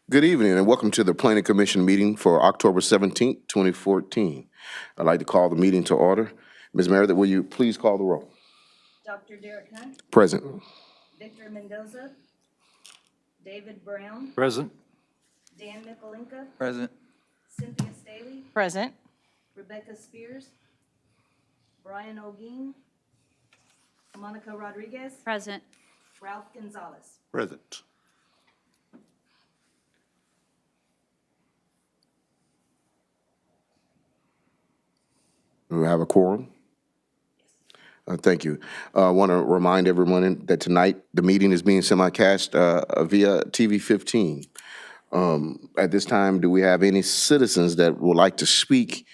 Good evening and welcome to the Planning Commission meeting for October 17th, 2014. I'd like to call the meeting to order. Ms. Meredith, will you please call the roll? Dr. Derek Hunt, Present. Victor Mendoza, David Brown, Present. Dan Mikulinka, Present. Cynthia Staley, Present. Rebecca Spears, Brian O'Gean, Monica Rodriguez, Present. Ralph Gonzalez. Present. We have a quorum? Thank you. I want to remind everyone that tonight the meeting is being simulcast via TV 15. At this time, do we have any citizens that would like to speak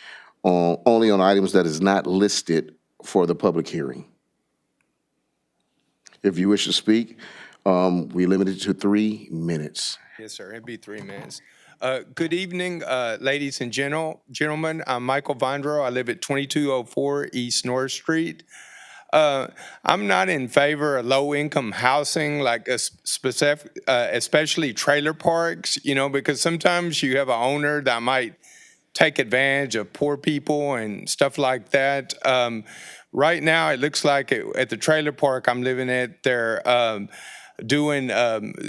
only on items that is not listed for the public hearing? If you wish to speak, we limit it to 3 minutes. Yes, sir. It'd be 3 minutes. Good evening, ladies and gentlemen. I'm Michael Vondro. I live at 2204 East North Street. I'm not in favor of low-income housing, like a specific, especially trailer parks, because sometimes you have an owner that might take advantage of poor people and stuff like that. Right now, it looks like at the trailer park I'm living at, they're doing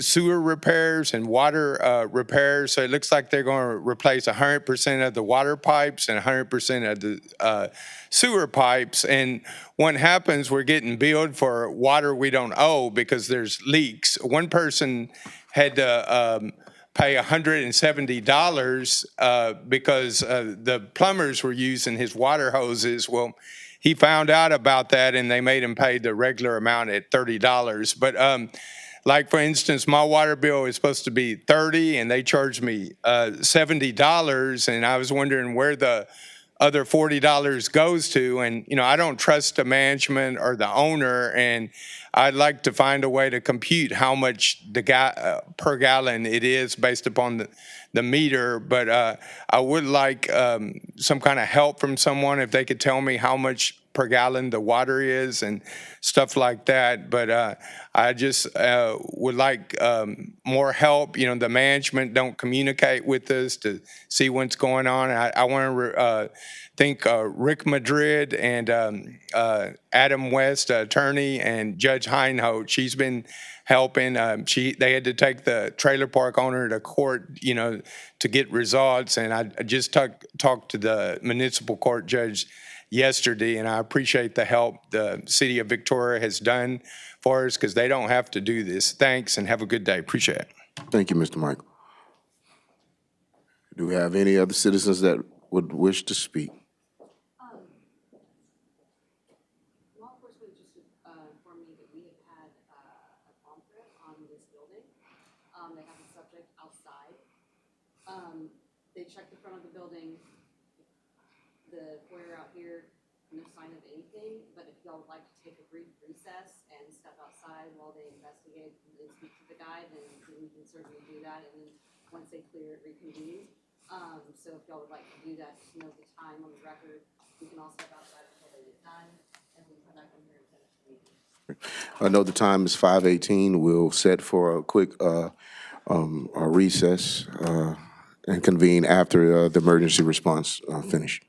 sewer repairs and water repairs. So it looks like they're going to replace 100% of the water pipes and 100% of the sewer pipes. And what happens, we're getting billed for water we don't owe because there's leaks. One person had to pay $170 because the plumbers were using his water hoses. Well, he found out about that and they made him pay the regular amount at $30. But like, for instance, my water bill is supposed to be $30 and they charged me $70, and I was wondering where the other $40 goes to. And, I don't trust the management or the owner, and I'd like to find a way to compute how much per gallon it is based upon the meter. But I would like some kind of help from someone if they could tell me how much per gallon the water is and stuff like that. But I just would like more help. The management don't communicate with us to see what's going on. I want to thank Rick Madrid and Adam West, attorney, and Judge Heinholt. She's been helping. They had to take the trailer park owner to court, to get results. And I just talked to the municipal court judge yesterday, and I appreciate the help the city of Victoria has done for us because they don't have to do this. Thanks, and have a good day. Appreciate it. Thank you, Mr. Michael. Do we have any other citizens that would wish to speak? Law enforcement just informed me that we have had a bomb threat on this building. They have the subject outside. They checked the front of the building, the foyer out here, no sign of anything. But if y'all would like to take a brief recess and step outside while they investigate and speak to the guy, then we can certainly do that. And then once they clear it, reconvene. So if y'all would like to do that, just note the time on the record. We can all step outside until they get done, and we come back in here and finish the meeting. I know the time is 5:18. We'll set for a quick a recess and convene after the emergency response finish.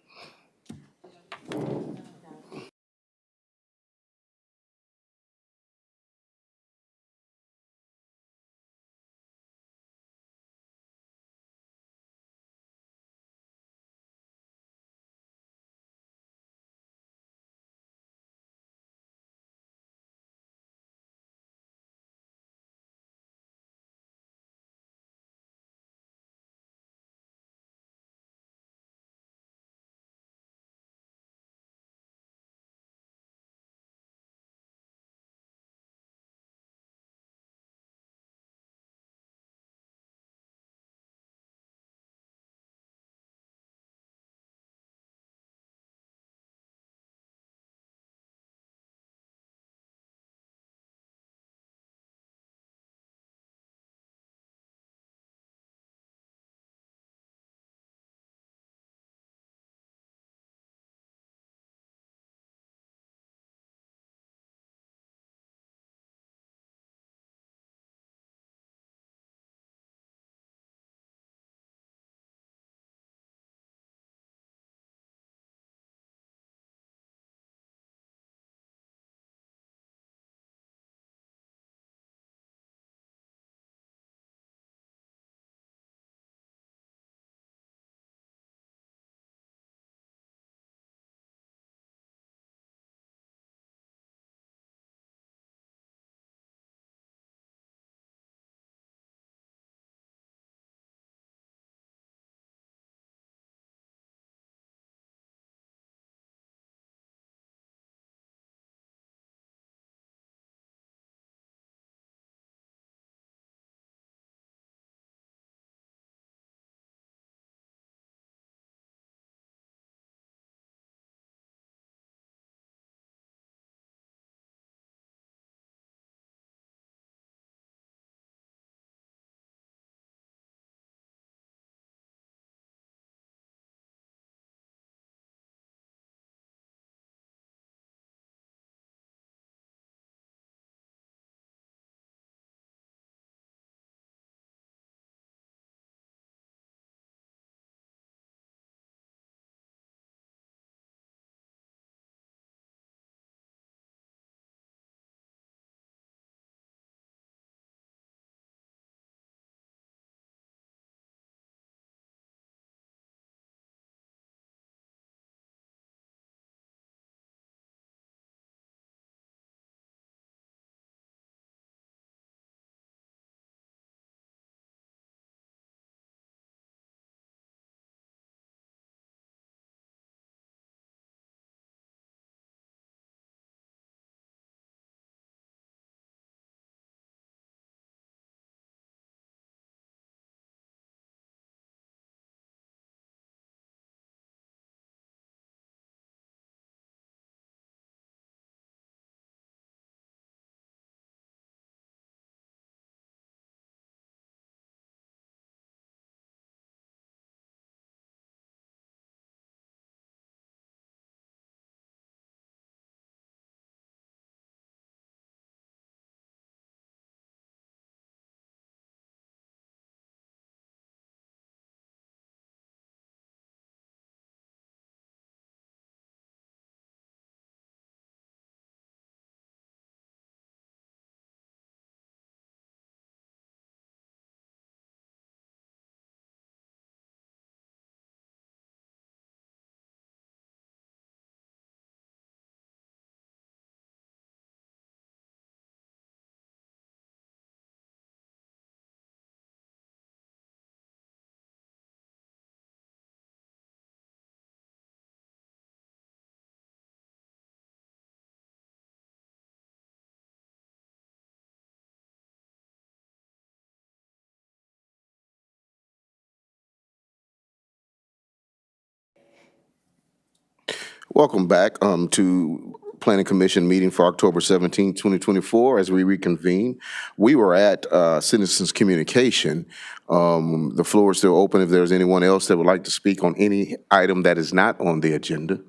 Welcome back to Planning Commission meeting for October 17, 2024. As we reconvene, we were at citizens communication. The floor is still open if there's anyone else that would like to speak on any item that is not on the agenda.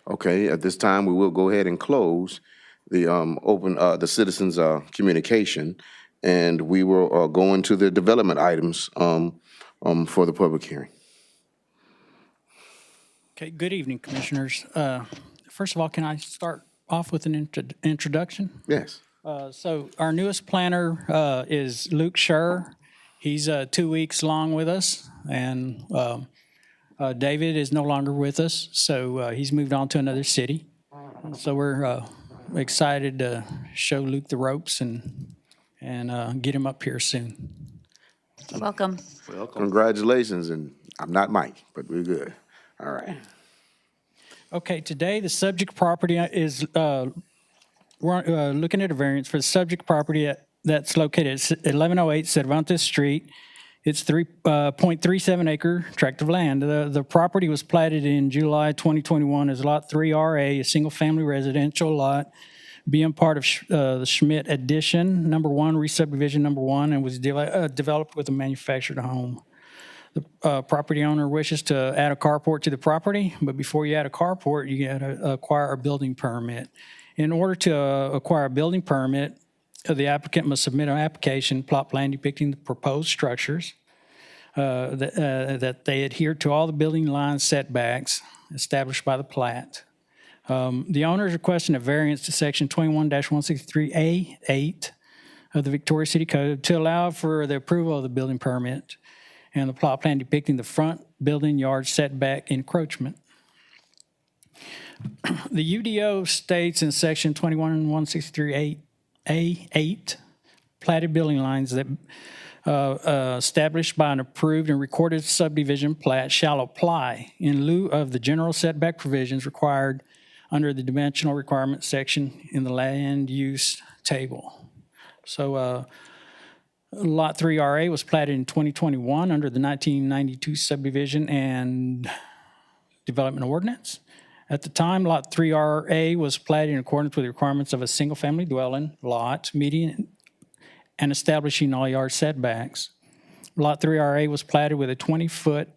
Okay, at this time, we will go ahead and close the the citizens communication, and we will go into the development items for the public hearing. Okay, good evening, Commissioners. First of all, can I start off with an introduction? Yes. So our newest planner is Luke Scher. He's 2 weeks long with us, and David is no longer with us, so he's moved on to another city. So we're excited to show Luke the ropes and get him up here soon. Welcome. Congratulations, and I'm not Mike, but we're good. All right. Okay, today the subject property is, we're looking at a variance for the subject property that's located at 1108 Cervantez Street. It's 3.37 acre tract of land. The property was platted in July 2021 as Lot 3RA, a single-family residential lot, being part of the Schmidt addition, number 1, re-subdivision number 1, and was developed with a manufactured home. The property owner wishes to add a carport to the property, but before you add a carport, you got to acquire a building permit. In order to acquire a building permit, the applicant must submit an application, plot plan depicting the proposed structures, that they adhere to all the building line setbacks established by the plat. The owner is requesting a variance to section 21-163A8 of the Victoria City Code to allow for the approval of the building permit and the plot plan depicting the front building yard setback encroachment. The UDO states in section 21-163A8, platted building lines that established by an approved and recorded subdivision plat shall apply in lieu of the general setback provisions required under the dimensional requirement section in the land use table. So Lot 3RA was platted in 2021 under the 1992 subdivision and development ordinance. At the time, Lot 3RA was platted in accordance with the requirements of a single-family dwelling lot, meeting and establishing all yard setbacks. Lot 3RA was platted with a 20-foot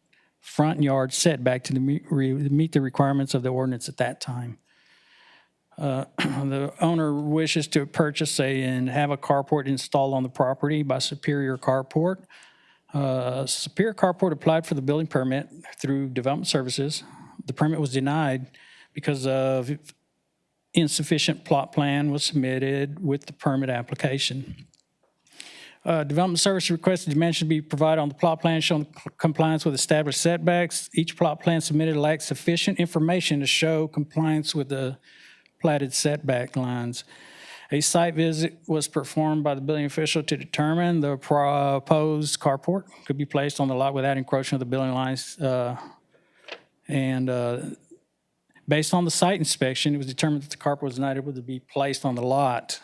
front yard setback to meet the requirements of the ordinance at that time. The owner wishes to purchase and have a carport installed on the property by Superior Carport. Superior Carport applied for the building permit through Development Services. The permit was denied because of insufficient plot plan was submitted with the permit application. Development Services requested dimensions be provided on the plot plan showing compliance with established setbacks. Each plot plan submitted lacked sufficient information to show compliance with the platted setback lines. A site visit was performed by the building official to determine the proposed carport could be placed on the lot without encroaching of the building lines. Based on the site inspection, it was determined that the carport was not able to be placed on the lot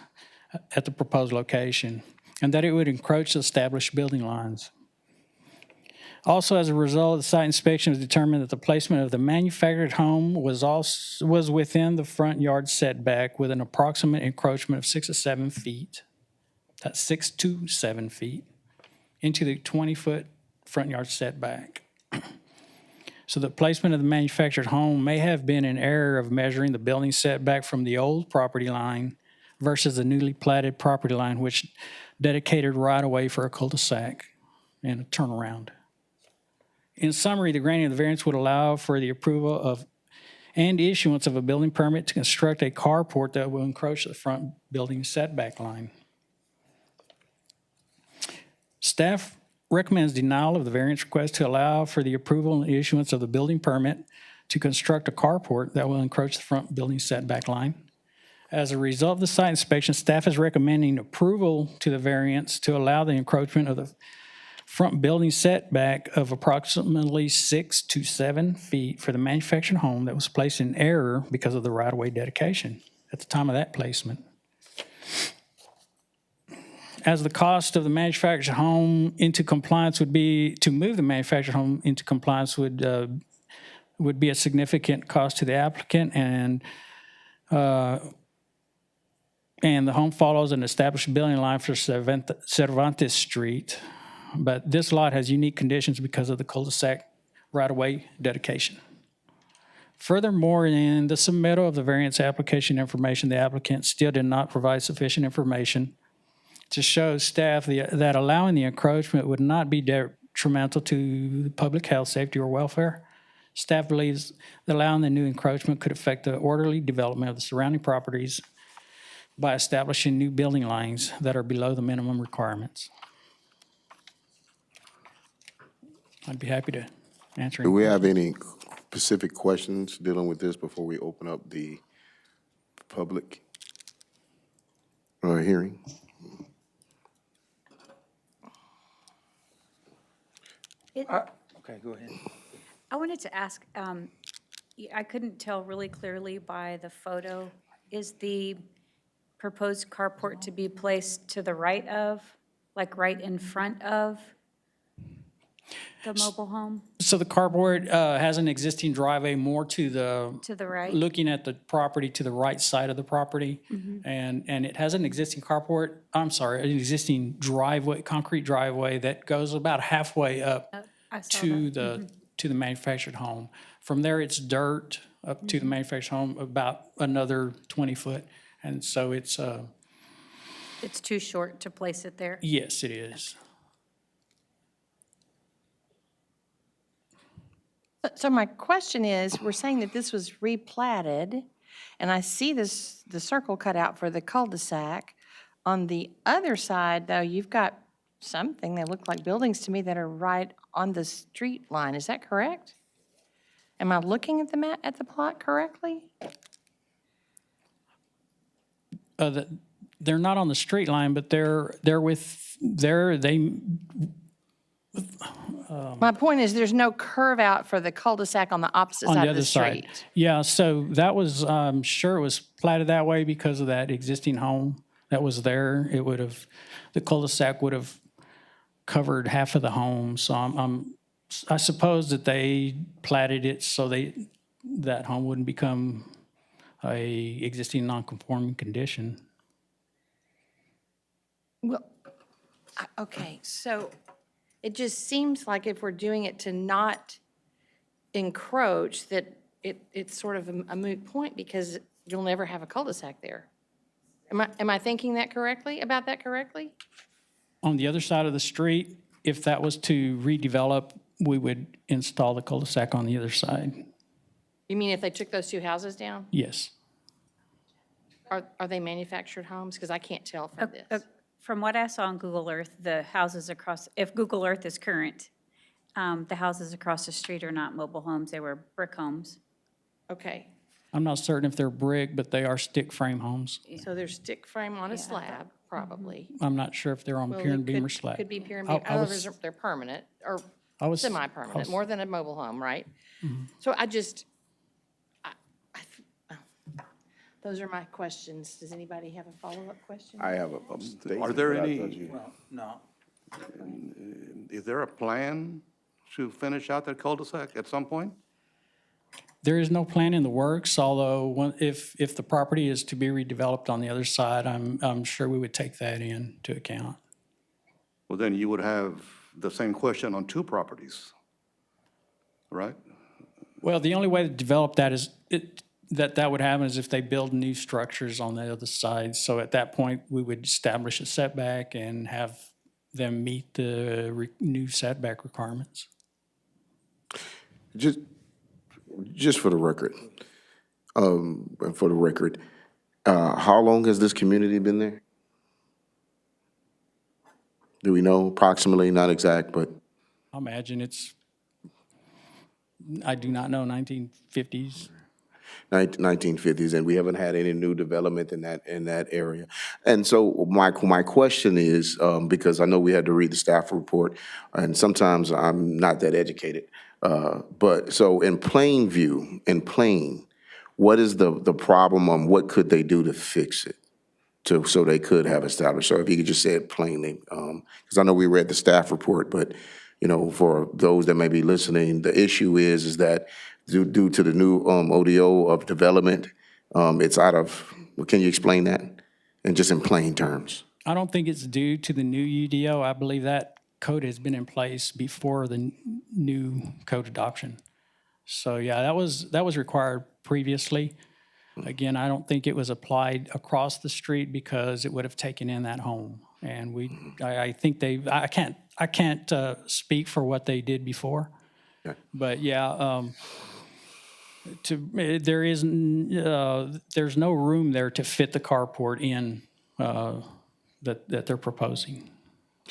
at the proposed location, and that it would encroach the established building lines. Also, as a result of the site inspection, it was determined that the placement of the manufactured home was within the front yard setback with an approximate encroachment of 6 to 7 feet. That's 6 to 7 feet into the 20-foot front yard setback. So the placement of the manufactured home may have been an error of measuring the building setback from the old property line versus the newly platted property line, which dedicated right-of-way for a cul-de-sac and a turnaround. In summary, the granting of the variance would allow for the approval of and issuance of a building permit to construct a carport that will encroach the front building setback line. Staff recommends denial of the variance request to allow for the approval and issuance of the building permit to construct a carport that will encroach the front building setback line. As a result of the site inspection, staff is recommending approval to the variance to allow the encroachment of the front building setback of approximately 6 to 7 feet for the manufactured home that was placed in error because of the right-of-way dedication at the time of that placement. As the cost of the manufactured home into compliance would be, to move the manufactured home into compliance would would be a significant cost to the applicant, and the home follows an established building line for Cervantez Street. But this lot has unique conditions because of the cul-de-sac right-of-way dedication. Furthermore, in the submittal of the variance application information, the applicant still did not provide sufficient information to show staff that allowing the encroachment would not be detrimental to public health, safety, or welfare. Staff believes that allowing the new encroachment could affect the orderly development of the surrounding properties by establishing new building lines that are below the minimum requirements. I'd be happy to answer any Do we have questions. any specific questions dealing with this before we open up the public hearing? Okay, go ahead. I wanted to ask, I couldn't tell really clearly by the photo, is the proposed carport to be placed to the right of, like right in front of the mobile home, So the carport has an existing driveway more to the, to the right? looking at the property to the right side of the property. And it has an existing carport, I'm sorry, an existing driveway, concrete driveway that goes about halfway up I saw to that. the manufactured home. From there, it's dirt up to the manufactured home, about another 20 foot. And so it's, It's too short to place it there? yes, it is. So my question is, we're saying that this was replatted, and I see this, the circle cut out for the cul-de-sac. On the other side, though, you've got something that look like buildings to me that are right on the street line. Is that correct? Am I looking at the map, at the plot correctly? They're not on the street line, but My point is, there's no curve out for the cul-de-sac on the opposite on side the of the other side. street. Yeah, so that was, sure it was platted that way because of that existing home that was there. It would have, the cul-de-sac would have covered half of the home. So I suppose that they platted it so that home wouldn't become a existing non-conforming condition. Well, okay, so it just seems like if we're doing it to not encroach, that it's sort of a moot point because you'll never have a cul-de-sac there. Am I thinking that correctly, about that correctly? On the other side of the street, if that was to redevelop, we would install the cul-de-sac on the other side. You mean if they took those two houses down? Yes. Are they manufactured homes? Because I can't tell from this. From what I saw on Google Earth, the houses across, if Google Earth is current, the houses across the street are not mobile homes, they were brick homes. Okay, I'm not certain if they're brick, but they are stick frame homes. so they're stick frame on a slab, probably. I'm not sure if they're on Well, pier and they beam or could- slab. Could be pier and I- beam, I oh, was- they're permanent, or I was- semi-permanent, more than a mobile home, right? So those are my questions. Does anybody have a follow-up question? I have a statement. Are there but I any- thought you- Well, no. Is there a plan to finish out that cul-de-sac at some point? There is no plan in the works, although if the property is to be redeveloped on the other side, I'm sure we would take that into account. Well, then you would have the same question on two properties, right? Well, the only way to develop that is, that would happen is if they build new structures on the other side. So at that point, we would establish a setback and have them meet the new setback requirements. Just for the record, how long has this community been there? Do we know approximately, not exact, but I imagine I do not know, 1950s. 1950s, and we haven't had any new development in that area. And so my question is, because I know we had to read the staff report, and sometimes I'm not that educated, but so in plain view, what is the problem on what could they do to fix it? So they could have established, so if you could just say it plainly, because I know we read the staff report, but, you know, for those that may be listening, the issue is that due to the new ODO of development. It's out of, can you explain that? And just in plain terms? I don't think it's due to the new UDO. I believe that code has been in place before the new code adoption. So yeah, that was required previously. Again, I don't think it was applied across the street because it would have taken in that home. And I think I can't speak for what they did before. Okay. But yeah, there's no room there to fit the carport in that they're proposing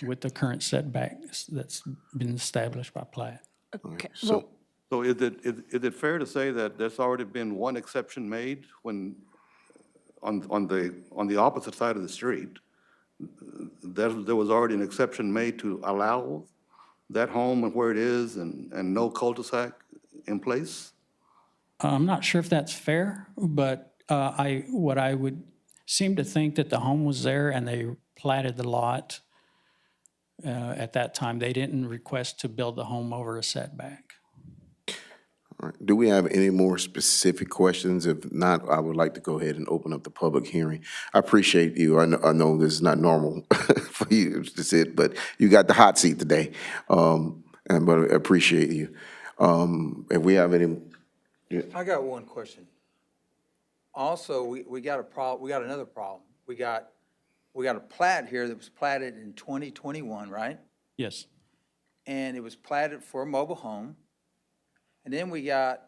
with the current setbacks that's been established by plat. Okay, So, So is it fair to say that there's already been one exception made when, on the opposite side of the street, there was already an exception made to allow that home and where it is and no cul-de-sac in place? I'm not sure if that's fair, but what I would seem to think that the home was there and they platted the lot at that time. They didn't request to build the home over a setback. all right. Do we have any more specific questions? If not, I would like to go ahead and open up the public hearing. I appreciate you. I know this is not normal for you to sit, but you got the hot seat today. But I appreciate you. If we have any, I got one question. Also, we got another problem. We got a plat here that was platted in 2021, right? Yes. And it was platted for a mobile home. And then we got,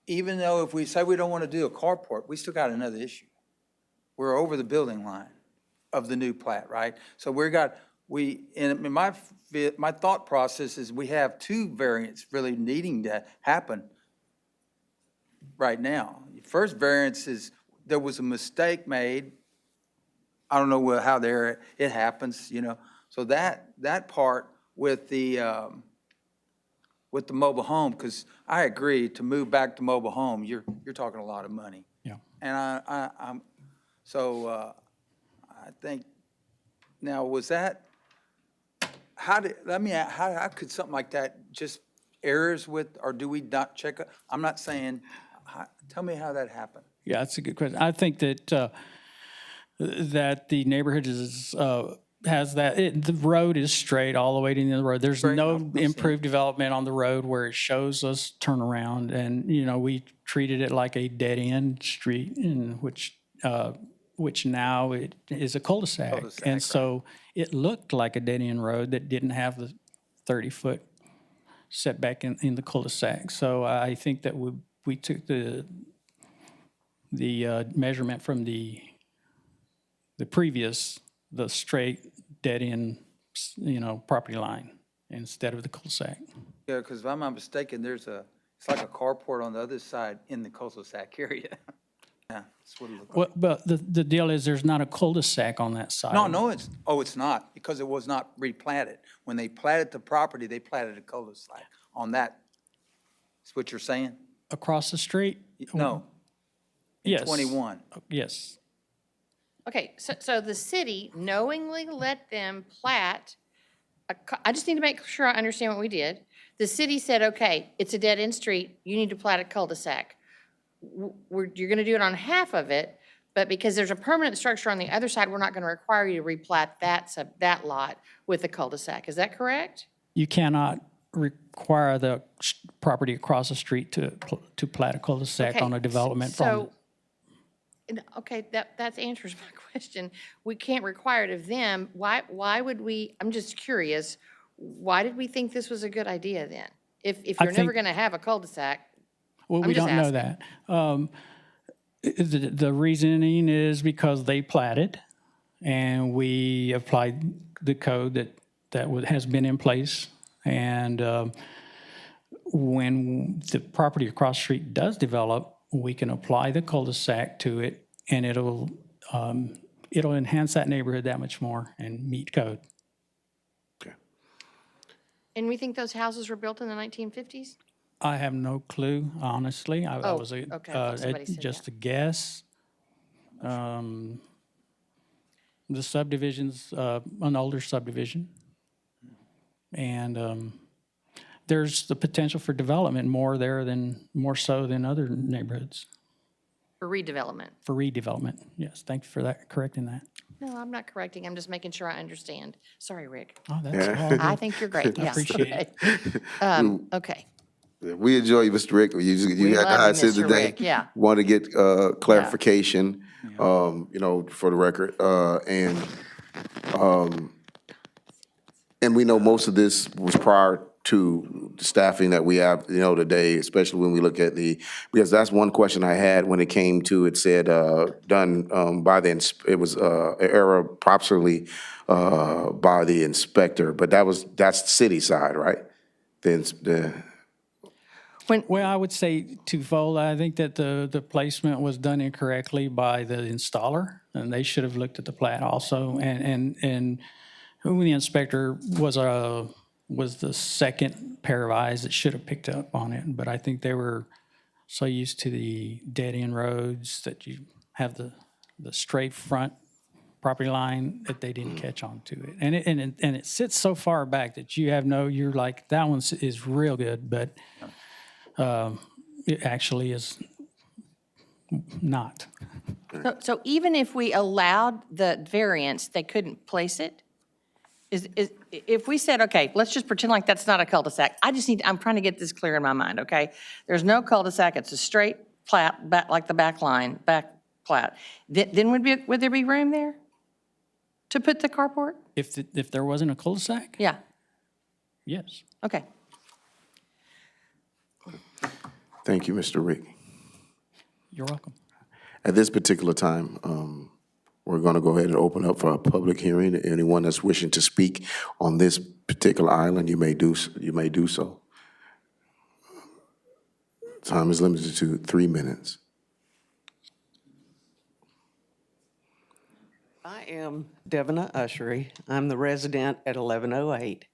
even though if we say we don't want to do a carport, we still got another issue. We're over the building line of the new plat, right? So in my thought process is we have two variants really needing to happen right now. First variance is there was a mistake made. I don't know how it happens, you know. So that part with the mobile home, because I agree, to move back to mobile home, you're talking a lot of money. Yeah. And I think, now was that, how could something like that just errors with, or do we not check? I'm not saying, tell me how that happened. Yeah, that's a good question. I think that that the neighborhood has the road is straight all the way to the end of the road. There's no improved development on the road where it shows us turnaround, and we treated it like a dead end street, in which now it is a cul-de-sac, and so it looked like a dead end road that didn't have the 30-foot setback in the cul-de-sac. So I think that we took the measurement from the straight dead end, property line instead of the cul-de-sac. Yeah, because if I'm not mistaken, it's like a carport on the other side in the cul-de-sac area. Yeah, that's what it looked like. Well, but the deal is there's not a cul-de-sac on that side. No, it's not, because it was not replatted. When they platted the property, they platted a cul-de-sac on that. That's what you're saying? Across the street? No. In Yes. 21. Yes. Okay, so the city knowingly let them plat, I just need to make sure I understand what we did. The city said, okay, it's a dead-end street, you need to plat a cul-de-sac. You're gonna do it on half of it, but because there's a permanent structure on the other side, we're not gonna require you to replat that lot with a cul-de-sac. Is that correct? You cannot require the property across the street to plat a cul-de-sac Okay, on a development from. Okay, that answers my question. We can't require it of them. Why would we, I'm just curious, why did we think this was a good idea then? If you're never think- gonna have a cul-de-sac, Well, I'm we just don't know that. The reasoning is because they platted, and we applied the code that has been in place. And when the property across the street does develop, we can apply the cul-de-sac to it, and it'll enhance that neighborhood that much more and meet code. and we think those houses were built in the 1950s? I have no clue, honestly. I Oh, was okay, I thought somebody said just that. a guess. The subdivision's an older subdivision. And there's the potential for development more so than other neighborhoods For redevelopment. for redevelopment. Yes, thank you for that, correcting that. No, I'm not correcting. I'm just making sure I understand. Sorry, Rick. Oh, that's all I good. think you're great. I Yeah. appreciate it. Okay. We enjoy you, Mr. Rick. You We got love the hot you, seat Mr. today. Rick, yeah. Want to get clarification, for the record, and we know most of this was prior to the staffing that we have, today, especially when we look at because that's one question I had when it came to, it said, done, by it was, error properly, by the inspector, but that's city side, right? Well, I would say twofold. I think that the placement was done incorrectly by the installer, and they should have looked at the plat also. And who the inspector was the second pair of eyes that should have picked up on it. But I think they were so used to the dead-end roads that you have the straight front property line that they didn't catch on to it. And it sits so far back that you're like, that one is real good, but it actually is not. So even if we allowed the variance, they couldn't place it? If we said, okay, let's just pretend like that's not a cul-de-sac. I'm trying to get this clear in my mind, okay? There's no cul-de-sac, it's a straight plat, like the back plat. Then would there be room there to put the carport? If there wasn't a cul-de-sac? Yeah, Yes. okay. Thank you, Mr. Rick. You're welcome. At this particular time, we're going to go ahead and open up for a public hearing. Anyone that's wishing to speak on this particular island, you may do so. Time is limited to 3 minutes. I am Devona Usery. I'm the resident at 1108.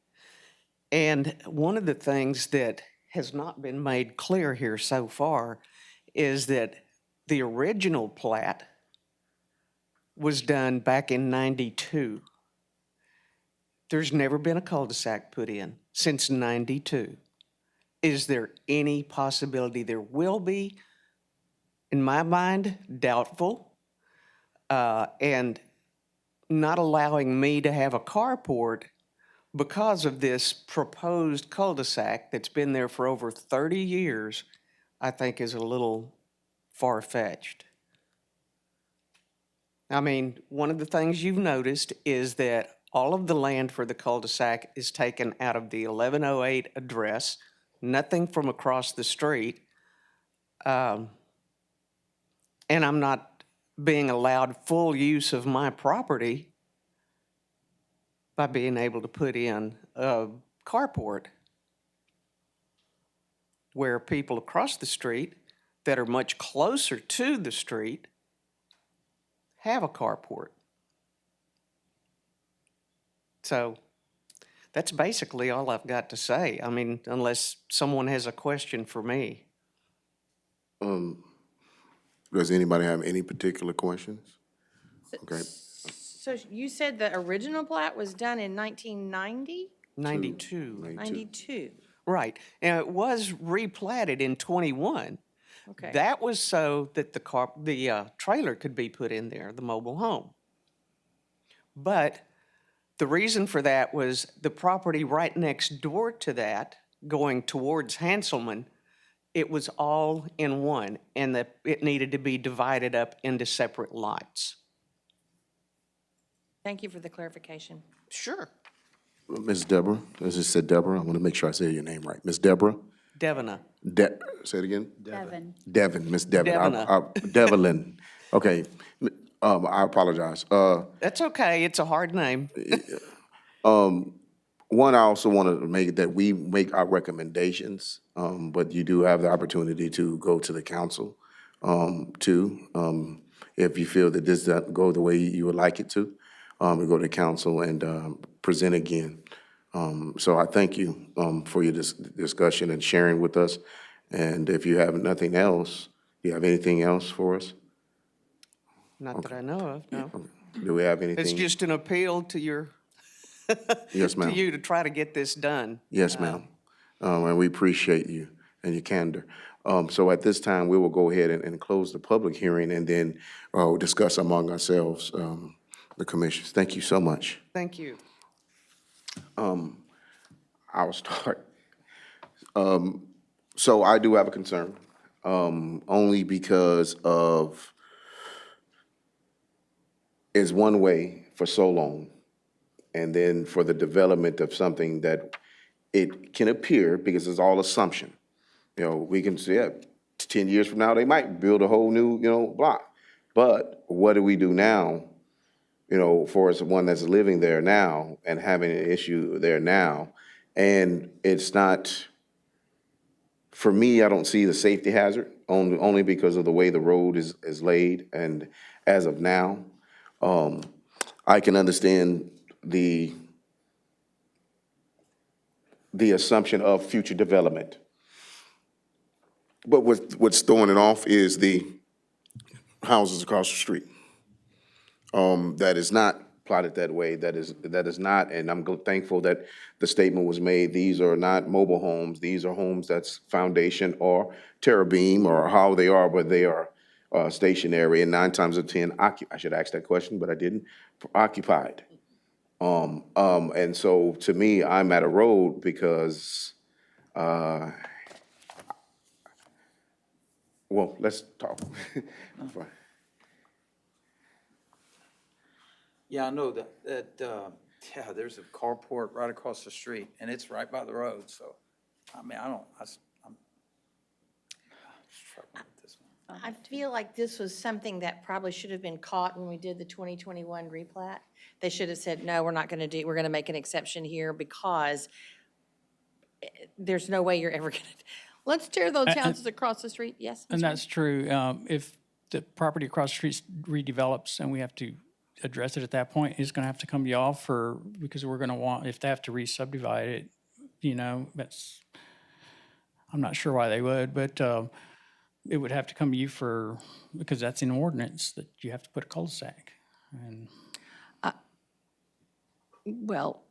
And one of the things that has not been made clear here so far is that the original plat was done back in 92. There's never been a cul-de-sac put in since 92. Is there any possibility there will be? In my mind, doubtful. And not allowing me to have a carport because of this proposed cul-de-sac that's been there for over 30 years, I think is a little far-fetched. I mean, one of the things you've noticed is that all of the land for the cul-de-sac is taken out of the 1108 address, nothing from across the street. And I'm not being allowed full use of my property by being able to put in a carport where people across the street that are much closer to the street have a carport. So that's basically all I've got to say. I mean, unless someone has a question for me. Does anybody have any particular questions? Okay. So you said the original plat was done in 1990? 92. 92, Right. And it was replatted in 21. okay. That was so that the trailer could be put in there, the mobile home. But the reason for that was the property right next door to that, going towards Hanselman, it was all in one, and it needed to be divided up into separate lots. Thank you for the clarification. Sure. Ms. Deborah, as I said Deborah, I want to make sure I say your name right. Ms. Deborah? Devona. Say it again? Devon. Devon, Miss Devon. Devona. Devlin. Okay. I apologize. That's okay. It's a hard name. One, I also want to make that we make our recommendations, but you do have the opportunity to go to the council, too. If you feel that this doesn't go the way you would like it to, we go to council and present again. So I thank you for your discussion and sharing with us. And if you have nothing else, do you have anything else for us? Not that I know of, no. Do we have anything? It's just an appeal to your, Yes, to ma'am. you to try to get this done. Yes, ma'am. and we appreciate you and your candor. So at this time, we will go ahead and close the public hearing and then discuss among ourselves, the commissions. Thank you so much. Thank you. I'll start. So I do have a concern, only because of it's one way for so long, and then for the development of something that it can appear, because it's all assumption. You know, we can say, yeah, 10 years from now, they might build a whole new, block. But what do we do now, for as one that's living there now and having an issue there now? And it's not, for me, I don't see the safety hazard, only because of the way the road is laid. And as of now, I can understand the assumption of future development. But what's throwing it off is the houses across the street. That is not plotted that way. That is not, and I'm thankful that the statement was made. These are not mobile homes. These are homes that's foundation or terra beam or how they are, but they are stationary, and 9 times out of 10, I should ask that question, but I didn't. Occupied. And so to me, I'm at a road because. Well, let's talk. Yeah, I know yeah, there's a carport right across the street, and it's right by the road, so, I mean, I'm struggling with this one. I feel like this was something that probably should have been caught when we did the 2021 replat. They should have said, no, we're going to make an exception here because there's no way you're ever going to, let's tear those houses across the street. Yes? And that's true. If the property across the street redevelops and we have to address it at that point, it's going to have to come to y'all because we're going to want, if they have to re-subdivide it, I'm not sure why they would, but it would have to come to you because that's in ordinance that you have to put a cul-de-sac. And Well,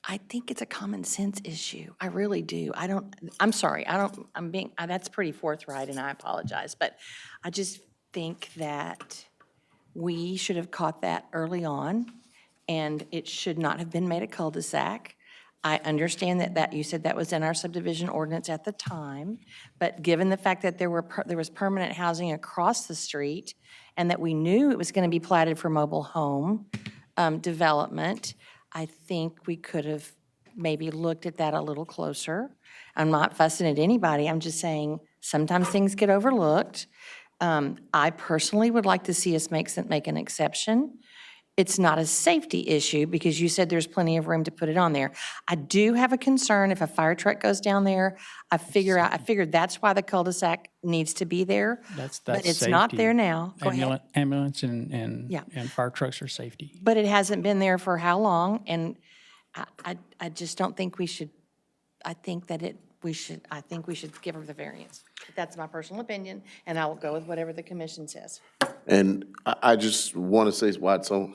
I think it's a common sense issue. I really do. That's pretty forthright and I apologize, but I just think that we should have caught that early on and it should not have been made a cul-de-sac. I understand that you said that was in our subdivision ordinance at the time, but given the fact that there was permanent housing across the street and that we knew it was going to be platted for mobile home development, I think we could have maybe looked at that a little closer. I'm not fussing at anybody. I'm just saying sometimes things get overlooked. I personally would like to see us make an exception. It's not a safety issue because you said there's plenty of room to put it on there. I do have a concern if a fire truck goes down there. I figured that's why the cul-de-sac needs to be there. that's But it's not safety. there now. Go ahead. Ambulance and Yeah. fire trucks are safety. But it hasn't been there for how long? And I just don't think we should, I think we should give her the variance. That's my personal opinion, and I will go with whatever the commission says. And I just want to say, Watson,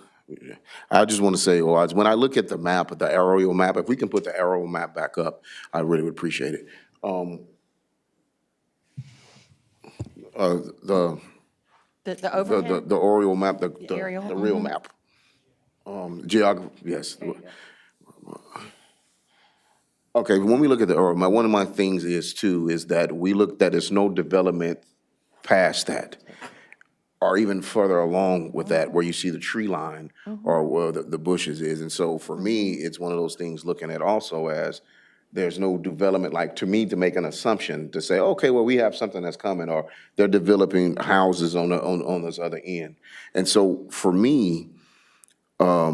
when I look at the map, the aerial map, if we can put the aerial map back up, I really would appreciate it. The overhead. The aerial map, the aerial, real map. Geography, yes. Okay, when we look at the aerial map, one of my things is that we look that there's no development past that, or even further along with that, where you see the tree line or where the bushes is. And so for me, it's one of those things looking at also as there's no development, like to me, to make an assumption to say, okay, well, we have something that's coming, or they're developing houses on this other end. And so for me, I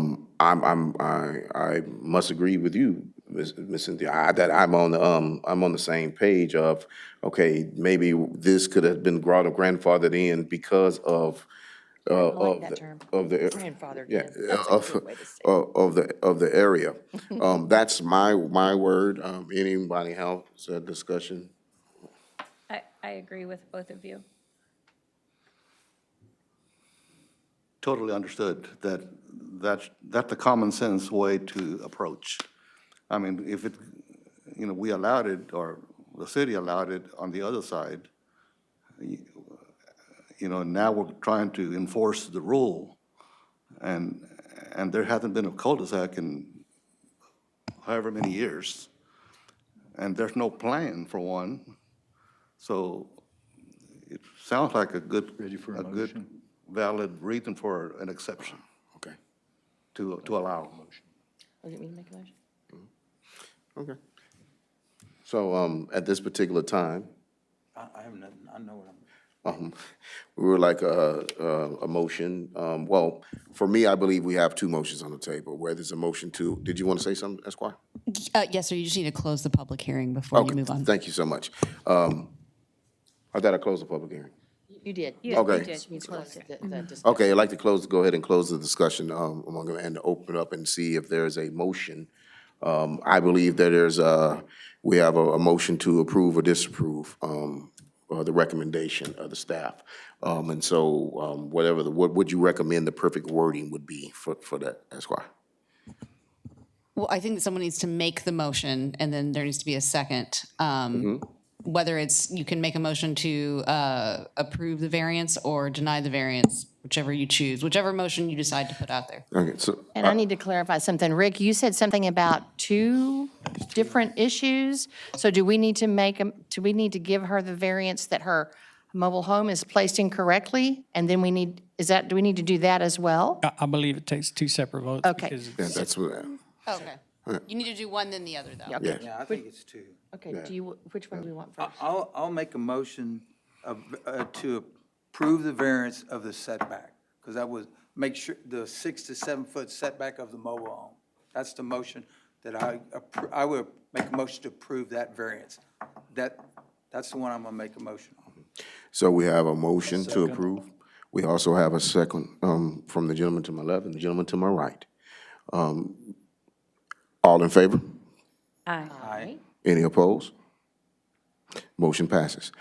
must agree with you, Ms. Cynthia, that I'm on the same page of, okay, maybe this could have been grandfathered in because of like that term. of the Grandfathered yeah in. That's a good way to say it. of the area. That's my word. Anybody else discussion? I agree with both of you. Totally understood that's the common sense way to approach. I mean, we allowed it, or the city allowed it on the other side. Now we're trying to enforce the rule, and there hasn't been a cul-de-sac in however many years, and there's no plan for one. So it sounds like a good, valid reason for an exception Okay, to allow. Oh, you want me to make a motion? okay. So, at this particular time, I have nothing, I know what I'm. we would like a motion. Well, for me, I believe we have two motions on the table, where there's a motion to, did you want to say something, Esquire? Yes, sir, you just need to close the public hearing before you Okay, move on. thank you so much. I thought I closed the public hearing. You did. Okay. You closed the discussion. Okay, I'd like to go ahead and close the discussion, and open up and see if there's a motion. I believe that we have a motion to approve or disapprove, the recommendation of the staff. And so, what would you recommend the perfect wording would be for that, Esquire? Well, I think that someone needs to make the motion, and then there needs to be a second. Whether it's, you can make a motion to approve the variance or deny the variance, whichever you choose, whichever motion you decide to put out there. Okay, so, And I need to clarify something. Rick, you said something about two different issues. So do we need to give her the variance that her mobile home is placed incorrectly? And then do we need to do that as well? I believe it takes two separate votes. Okay. because yeah, it's- that's what, Okay. You need to do one, then the other, though. yeah. Yeah, I think it's two. Okay, which one do we want first? I'll make a motion to approve the variance of the setback, because that was, make sure, the 6 to 7 foot setback of the mobile home. That's the motion that I would make a motion to approve that variance. That's the one I'm gonna make a motion on. So we have a motion to approve. We also have a second, from the gentleman to my left and the gentleman to my right. All in favor? Aye. Any opposed? Motion passes.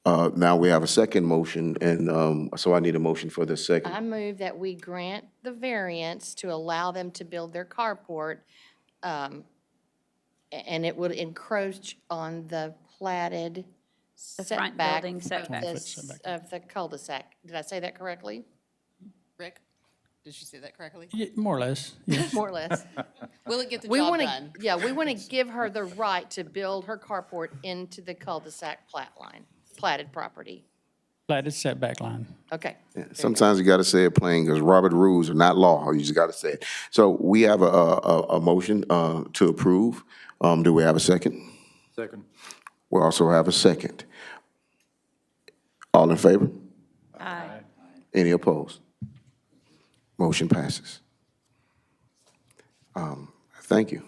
Now we have a second motion, and so I need a motion for the second. I move that we grant the variance to allow them to build their carport, and it would encroach on the platted The front setback building setback. of the cul-de-sac. Did I say that correctly? Rick, did she say that correctly? Yeah, more or less, yes. More or less. Will it get the We job want done? to, yeah, we want to give her the right to build her carport into the cul-de-sac platted property. Platted setback line. Okay. Yeah, sometimes you gotta say it plain, because Robert rules are not law, you just gotta say it. So we have a motion, to approve. Do we have a second? Second. We also have a second. All in favor? Aye. Any opposed? Motion passes. Thank you.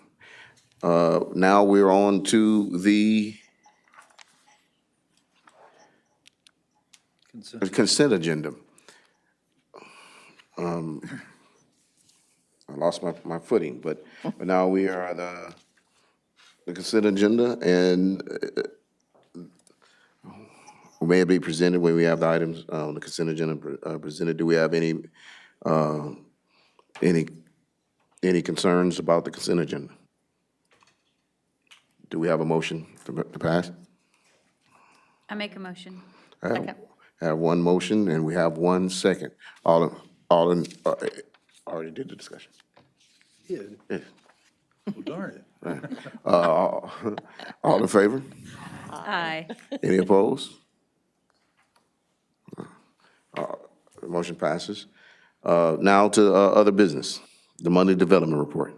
Now we're on to the consent agenda. I lost my footing, but now we are at the consent agenda, and may it be presented when we have the items, the consent agenda presented. Do we have any concerns about the consent agenda? Do we have a motion to pass? I make a motion. Second. Have one motion, and we have one second. Already did the discussion. Yeah. Yes. Well, darn it. All in favor? Aye. Any opposed? The motion passes. Now to other business, the monthly development report.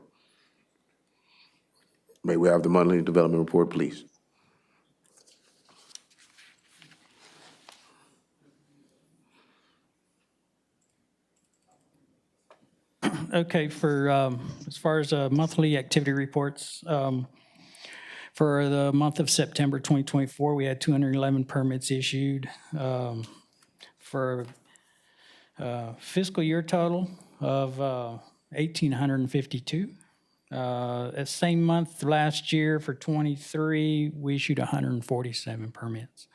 May we have the monthly development report, please? Okay, as far as monthly activity reports, for the month of September 2024, we had 211 permits issued. For fiscal year total of 1,852. That same month last year for 23, we issued 147 permits.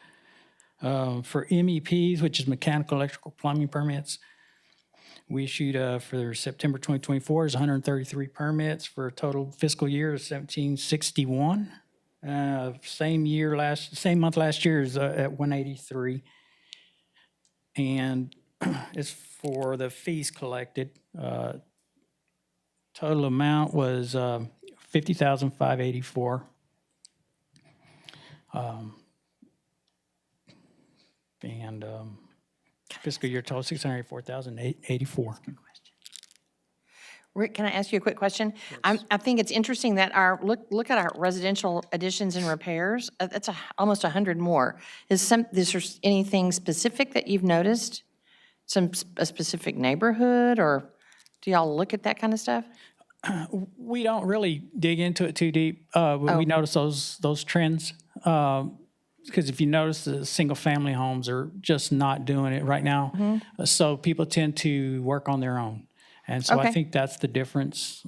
For MEPs, which is mechanical, electrical, plumbing permits, We issued for September 2024 is 133 permits for a total fiscal year of 1761. Same month last year is at 183. And as for the fees collected, total amount was $50,584. And fiscal year total $684,084. Rick, can I ask you a quick question? I think it's interesting that look at our residential additions and repairs. That's almost 100 more. Is there anything specific that you've noticed? A specific neighborhood, or do y'all look at that kind of stuff? We don't really dig into it too deep, but we notice those trends. Because if you notice, the single-family homes are just not doing it right now. So people tend to work on their own. And so I Okay. think that's the difference.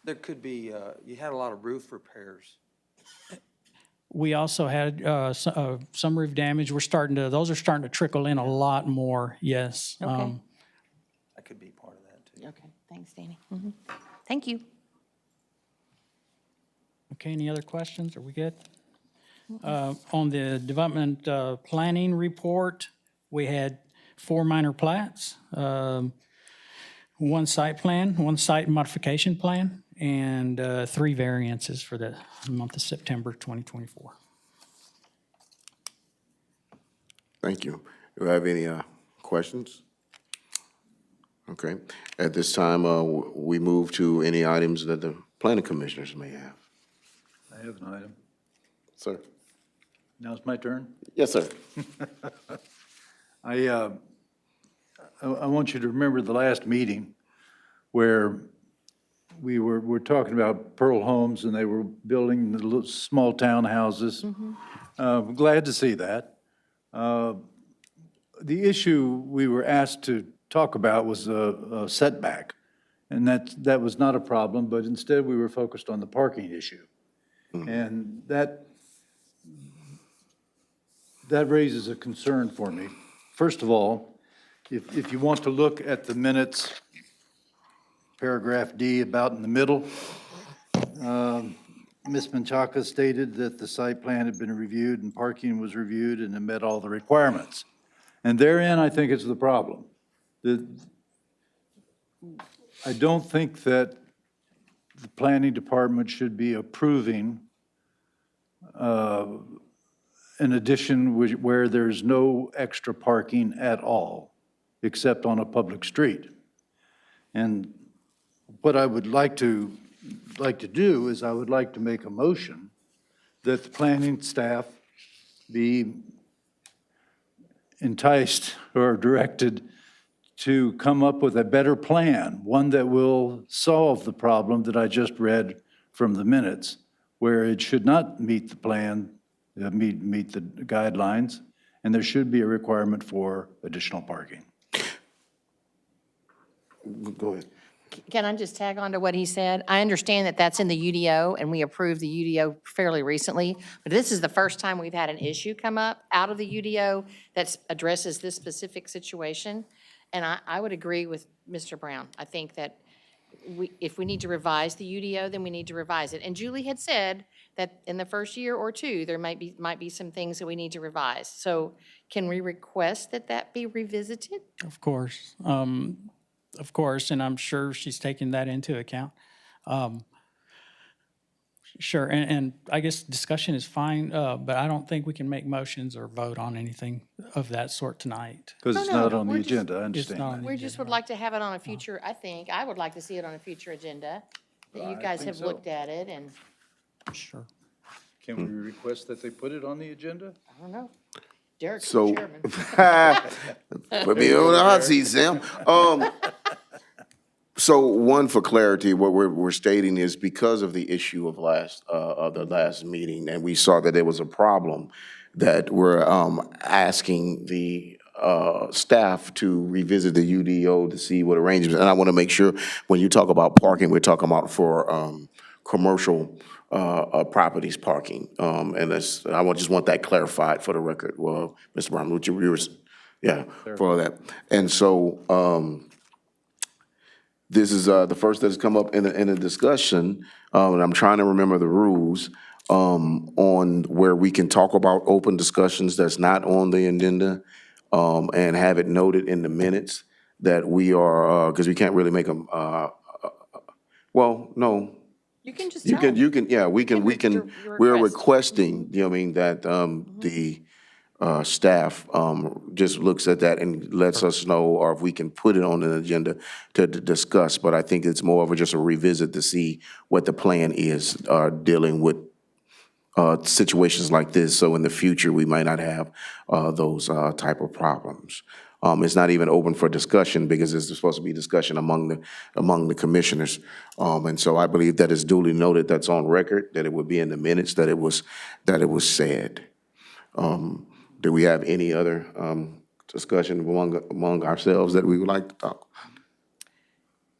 There could be, you had a lot of roof repairs. We also had some roof damage. Those are starting to trickle in a lot more, yes. Okay. That could be part of that, too. Okay, thanks, Danny. Thank you. Okay, any other questions? Are we good? On the development planning report, we had 4 minor plats, 1 site plan, 1 site modification plan, and 3 variances for the month of September 2024. Thank you. Do I have any questions? Okay. At this time, we move to any items that the planning commissioners may have. I have an item. Sir? Now it's my turn. Yes, sir. I want you to remember the last meeting where we're talking about Pearl Homes and they were building the little small townhouses. Glad to see that. The issue we were asked to talk about was a setback. And that was not a problem, but instead we were focused on the parking issue. And that raises a concern for me. First of all, if you want to look at the minutes, paragraph D about in the middle, Ms. Menchaca stated that the site plan had been reviewed and parking was reviewed and it met all the requirements. And therein, I think, is the problem. I don't think that the planning department should be approving an addition where there's no extra parking at all, except on a public street. And what I would like to do is I would like to make a motion that the planning staff be enticed or directed to come up with a better plan, one that will solve the problem that I just read from the minutes, where it should not meet the plan, meet the guidelines, and there should be a requirement for additional parking. Go ahead. Can I just tag on to what he said? I understand that that's in the UDO, and we approved the UDO fairly recently, but this is the first time we've had an issue come up out of the UDO that addresses this specific situation. And I would agree with Mr. Brown. I think that if we need to revise the UDO, then we need to revise it. And Julie had said that in the first year or two, there might be some things that we need to revise. So can we request that be revisited? Of course, and I'm sure she's taking that into account. Sure, and I guess discussion is fine, but I don't think we can make motions or vote on anything of that sort tonight. Because it's No, not on the we're just- agenda, I It's understand not that. on the We just would like to have it on a future, I would like to see it on a future agenda, that you guys think have so. looked at it, and, Sure. Can we request that they put it on the agenda? I don't know. Derek's the So, chairman. put me on the hot seat, Sam. So one, for clarity, what we're stating is because of the issue of the last meeting, and we saw that there was a problem, that we're asking the staff to revisit the UDO to see what arrangements, and I want to make sure, when you talk about parking, we're talking about for commercial properties parking. And just want that clarified for the record. Well, Mr. Brown, would you, yeah, for that. And so, This is the first that has come up in a discussion, and I'm trying to remember the rules on where we can talk about open discussions that's not on the agenda, and have it noted in the minutes that we are, because we can't really make them, well, no. You can just You tell can, 'em. you can, yeah, we can, Your we're request. requesting, you know what I mean, that the staff just looks at that and lets us know, or if we can put it on an agenda to discuss. But I think it's more of just a revisit to see what the plan is, dealing with situations like this, so in the future, we might not have those type of problems. It's not even open for discussion because it's supposed to be discussion among the commissioners. And so I believe that is duly noted, that's on record, that it would be in the minutes, that it was said. Do we have any other discussion among ourselves that we would like to talk?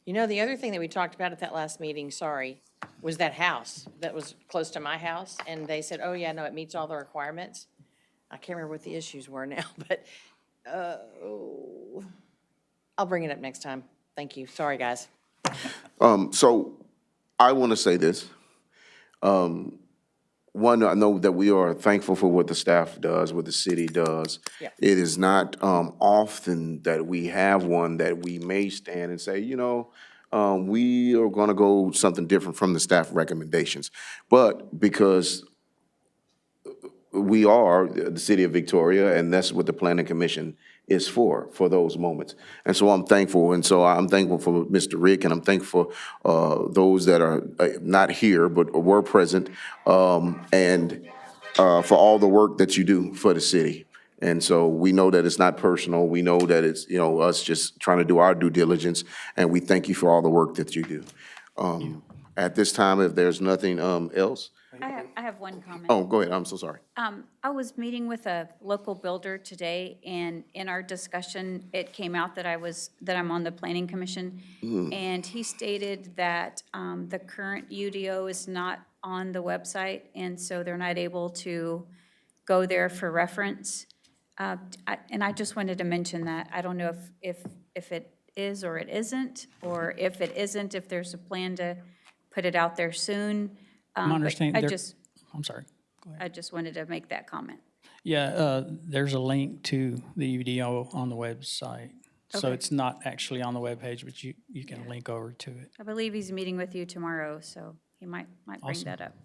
You know, the other thing that we talked about at that last meeting, sorry, was that house that was close to my house. And they said, oh, yeah, no, it meets all the requirements. I can't remember what the issues were now, but I'll bring it up next time. Thank you. Sorry, guys. So I want to say this. One, I know that we are thankful for what the staff does, what the city does. Yeah. It is not often that we have one that we may stand and say, we are going to go something different from the staff recommendations. But because we are the city of Victoria, and that's what the planning commission is for those moments. And so I'm thankful. And so I'm thankful for Mr. Rick, and I'm thankful for those that are not here, but were present, and for all the work that you do for the city. And so we know that it's not personal. We know that it's, us just trying to do our due diligence, and we thank you for all the work that you do. At this time, if there's nothing else. I have one comment. Oh, go ahead. I'm so sorry. I was meeting with a local builder today, and in our discussion, it came out that I'm on the planning commission. And he stated that the current UDO is not on the website, and so they're not able to go there for reference. And I just wanted to mention that. I don't know if it is or it isn't, or if it isn't, if there's a plan to put it out there soon. I'm But understanding, I just sorry. I just wanted to make that comment. Yeah, there's a link to the UDO on the website. So Okay. it's not actually on the webpage, but you can link over to it. I believe he's meeting with you tomorrow, so he might bring Awesome. that up.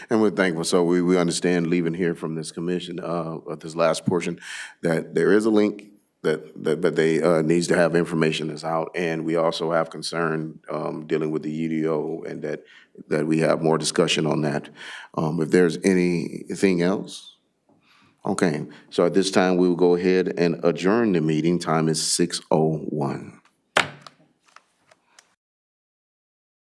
And we're thankful. So we understand leaving here from this commission, of this last portion, that there is a link that they needs to have information that's out. And we also have concern dealing with the UDO, and that we have more discussion on that. If there's anything else? Okay, so at this time, we will go ahead and adjourn the meeting. Time is 6:01.